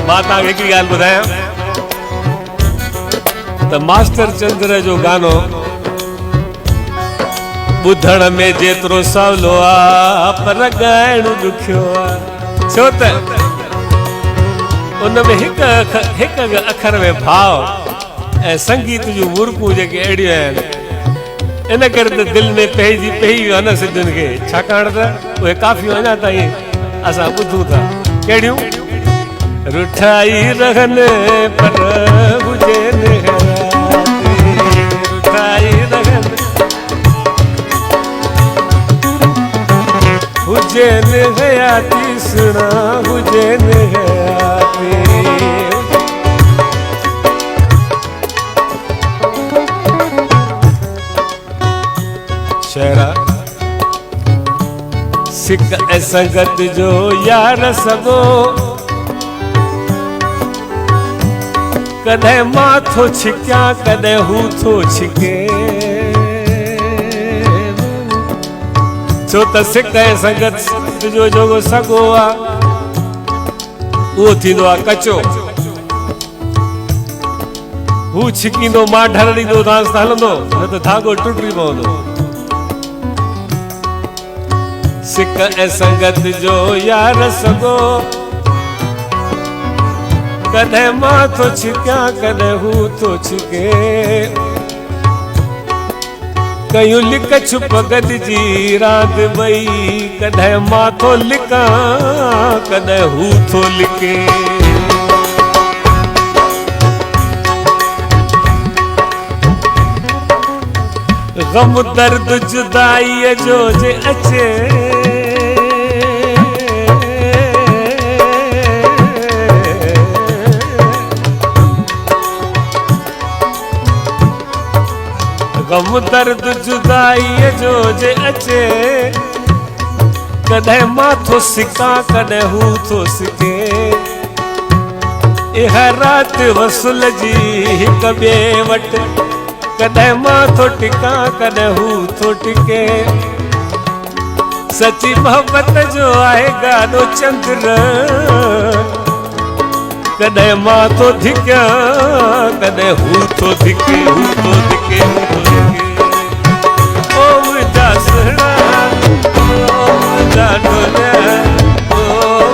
मां तव्हांखे हिकिड़ी ॻाल्हि ॿुधायां त मास्टर चंद्र जो गानो ॿुधण में जेतिरो सवलो आहे पर ॻाइण ॾुखियो आहे। छो त उन में हिक अखर में भाव ऐं संगीत जूं मुर्कूं जेके अहिड़ियूं आहिनि, इन करे त दिलि में पइजी वियो न सिंधियुनि खे। छाकाणि त उहे काफ़ियूं अञा ताईं असां ॿुधूं था। कहिड़ियूं? रुठाई रहनि पर हुजनि रुठाई रहनि हुजनि हयाती सुना हुजनि हयाती। शेरा सिक ऐं संगत जो यार सगो कदे मां थो छिकिया कदे हू थो छिके। छो त सिक ऐं संगत जो जेको सगो आहे उहो थींदो आहे कचो। हू छिकींदो मां ढर ॾींदो डांस त हलंदो, न त धागो टुटी पवंदो। सिक ऐं संगत जो यार सगो कदे मां थो छिकिया कदे हू थो छिके। कयूं लिक छुप गॾिजी रांदि ॿई कदे मां थो लिकां कदे हू थो लिके। गम दर्द जुदाईअ जो जे अचे गम दर्द जुदाईअ जो जे अचे कदे मां थो सिकां कदे हू थो सिके। इहा राति वसूल जी हिक ॿिए वटि कदे मां थो टिकां कदे हू थो टिके। सची मोहब्बत जो आहे गानो चंद्र कदे मां थो धिकियां कदे हू थो धिके हू थो धिके हू थो धिके। ओ मुंहिंजा सुहिणा ओ मुंहिंजा ढोलिया ओ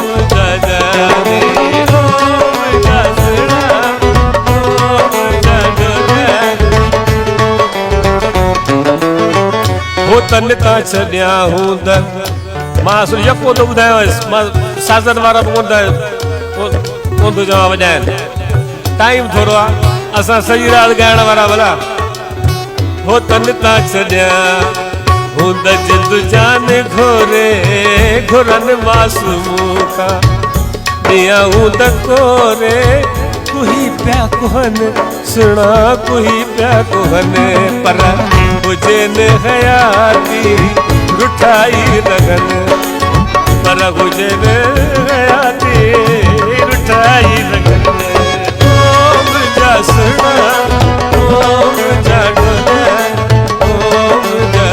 मुंहिंजा जाने ओ मुंहिंजा सुहिणा ओ मुंहिंजा ढोलिया। हो तन तां छॾिया हूंदा मां असुल यको थो ॿुधायांसि। मां साज़न वारा बि कोन थो चवां वॼाइनि, टाइम थोरो आहे। असां सॼी राति ॻाइण वारा भला। हो तन तां छॾिया हूंदा जिंद जान घोरे घुरनि मासूम खां ॾियां हूंदा कोरे कुही पिया कुहनि सुणा कुही पिया कुहनि पर हुजनि हयाती रुठाई रहनि पर हुजनि हयाती रुठाई रहनि। ओ मुंहिंजा सुहिणा ओ मुंहिंजा ढोलिया ओ मुंहिंजा।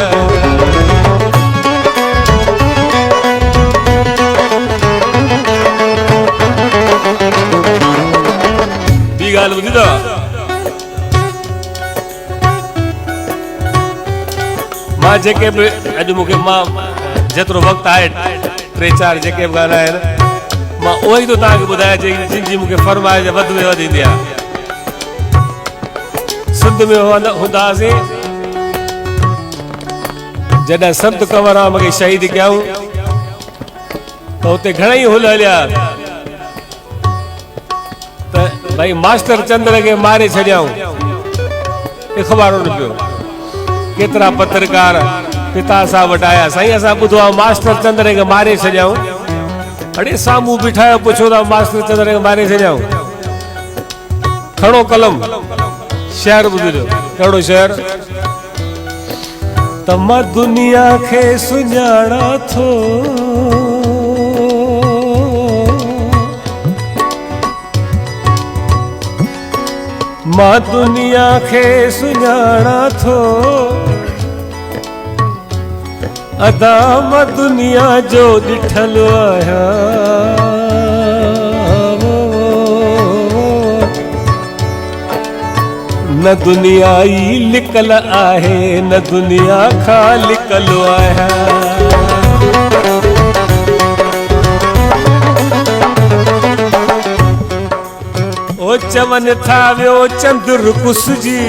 ॿी ॻाल्हि ॿुधी अथव? मां जेके बि अॼु मूंखे मां जेतिरो वक़्तु आहे 3-4 जेके बि गाना आहिनि मां उहो ई थो तव्हांखे ॿुधायां जिन जी मूंखे फरमाइश वधि में वधि ईंदी आहे। सिंध में हूंदासीं जॾहिं संत कंवरराम खे शहीद कयऊं त हुते घणेई हुल हलिया त भाई मास्टर चंद्र खे मारे छॾियऊं। इख़बारो न पियो। केतिरा पत्रकार पिता साहब वटि आया, साईं असां ॿुधो आहे मास्टर चंद्र खे मारे छॾियऊं। अड़े साम्हूं बिठायो पुछो था मास्टर चंद्र खे मारे छॾियऊं। खणो कलम शहर ॿुधिजो। कहिड़ो शहर? त मां दुनिया खे सुञाणा थो मां दुनिया खे सुञाणा थो अदा मां दुनिया जो ॾिठल आहियां। न दुनिया ई लिकल आहे न दुनिया खां लिकल आहियां। ओ चवन था वियो चंद्र कुसजी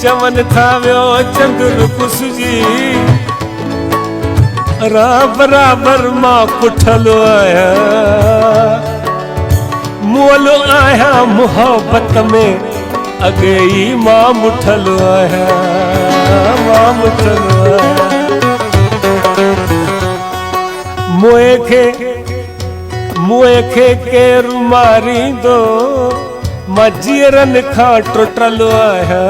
चवन था वियो चंद्र कुसजी बराबर मां पुठल आहियां मोल आहियां मोहब्बत में अगे ई मां मुठल आहियां मां मुठल आहियां। मुए खे केरु मारींदो मां जीअरनि खां टुटल आहियां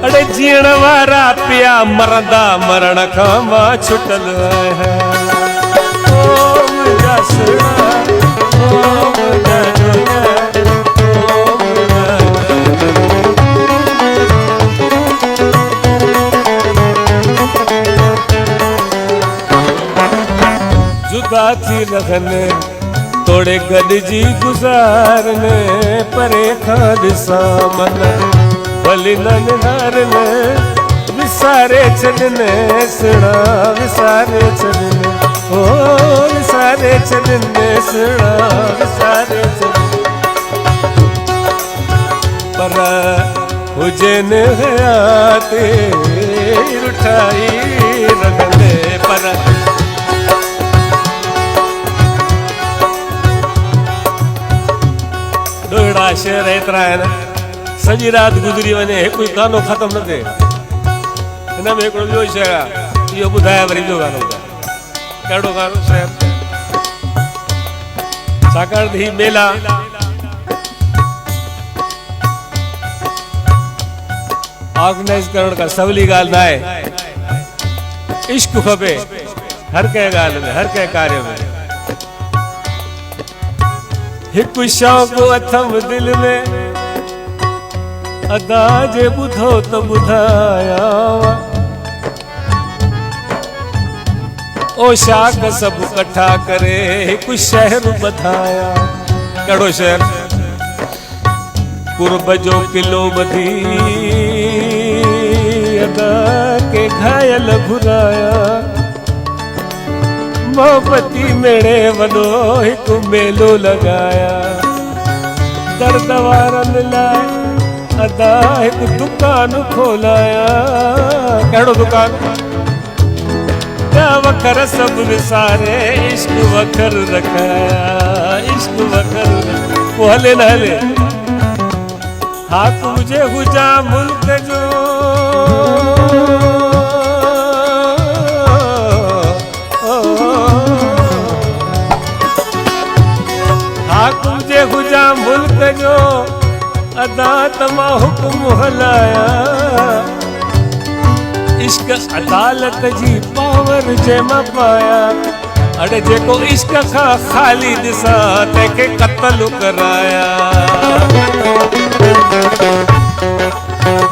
अड़े जीअण वारा पिया मरंदा मरण खां मां छुटल आहियां। ओ मुंहिंजा सुहिणा ओ मुंहिंजा जोया जुदा थी रहनि तोड़े गॾिजी गुज़ारनि परे खां ॾिसां मन भली न निहारनि विसारे छॾनि सुहिणा विसारे छॾनि ओ विसारे छॾनि सुहिणा विसारे छॾनि पर हुजनि हयाते रुठाई रखंदे पर ॾोड़ा शेर एतिरा आहिनि सॼी राति गुज़री वञे हिकु गानो ख़तमु न थिए। हिन में हिकिड़ो ॿियो शेर आहे इहो ॿुधाए वरी ॿियो गानो ॿुधाए कहिड़ो गानो शेर छाकाणि त हीउ मेला ऑर्गेनाइज़ करण खां सवली ॻाल्हि न आहे। इश्क खपे हर कंहिं ॻाल्हि में हर कंहिं कार्य में हिकु शौक़ु अथम दिल में अदा जे ॿुधो त ॿुधायां ओ शाख सभु कठा करे हिकु शहर ॿधायां कहिड़ो शहर कुर्ब जो किलो ॿधी अदा के घायल घुराया मोहब्बती मेड़े वॾो हिकु मेलो लॻाया दर्द वारनि लाइ अदा हिकु दुकान खोलाया कहिड़ो दुकान ॿिया वखर सभु विसारे इश्क वखर रखाया इश्क वखर पोइ हले न हले हा तुंहिंजे हुजा मुल्क जो हुजा मुल्क जो अदा तमा हुक्म हलाया इश्क अदालत जी पावर जे मां पाया अड़े जेको इश्क खां ख़ाली ॾिसां तंहिंखे क़त्ल कराया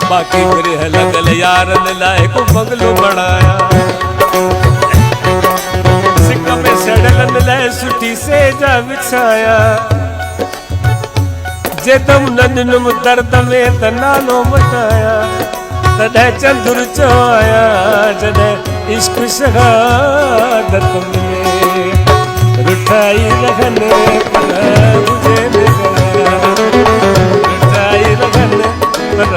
बाक़ी गृह लॻल यारनि लाइ हिकु बंगलो बणाया सिक में सड़लनि लाइ सुठी सेजा विछाया जे तुम नंदनुम दर्द में त नालो मटाया तॾहिं चंदुर चवाया जॾहिं इश्क शहादत में रुठाई रहनि पर हुजनि गया रुठाई रहनि पर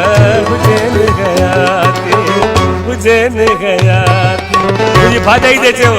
हुजनि गया हुजनि गया मुंहिंजी भाॼाई ते चयो